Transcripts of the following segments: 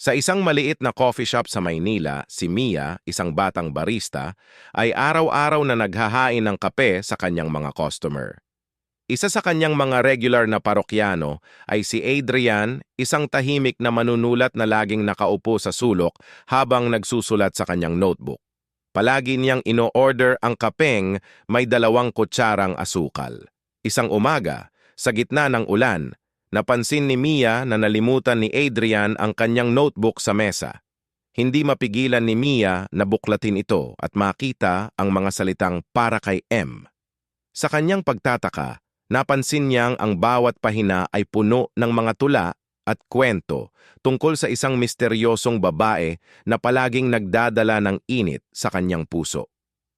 Sa isang maliit na coffee shop sa Maynila, si Mia, isang batang barista, ay araw-araw na naghahain ng kape sa kanyang mga customer. Isa sa kanyang mga regular na parokyano ay si Adrian, isang tahimik na manunulat na laging nakaupo sa sulok habang nagsusulat sa kanyang notebook. Palagi niyang ino-order ang kapeng may 2 kutsarang asukal. Isang umaga, sa gitna ng ulan, napansin ni Mia na nalimutan ni Adrian ang kanyang notebook sa mesa. Hindi mapigilan ni Mia na buklatin ito at makita ang mga salitang para kay M. Sa kanyang pagtataka, napansin niyang ang bawat pahina ay puno ng mga tula at kwento tungkol sa isang misteryosong babae na palaging nagdadala ng init sa kanyang puso.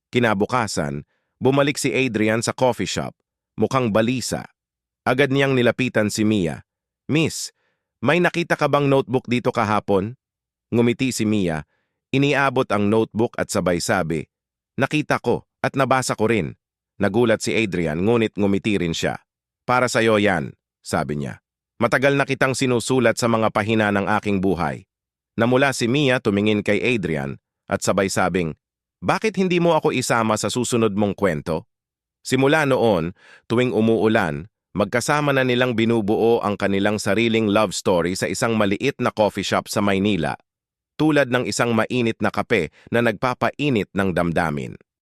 Kinabukasan, bumalik si Adrian sa coffee shop, mukhang balisa. Agad niyang nilapitan si Mia. "Miss, may nakita ka bang notebook dito kahapon?" Ngumiti si Mia, iniabot ang notebook at sabay sabi, "Nakita ko at nabasa ko rin." Nagulat si Adrian ngunit ngumiti rin siya. "Para sa'yo yan," sabi niya. "Matagal na kitang sinusulat sa mga pahina ng aking buhay." Namula si Mia tumingin kay Adrian at sabay sabing, "Bakit hindi mo ako isama sa susunod mong kwento?" Simula noon, tuwing umuulan, magkasama na nilang binubuo ang kanilang sariling love story sa isang maliit na coffee shop sa Maynila, tulad ng isang mainit na kape na nagpapainit ng damdamin.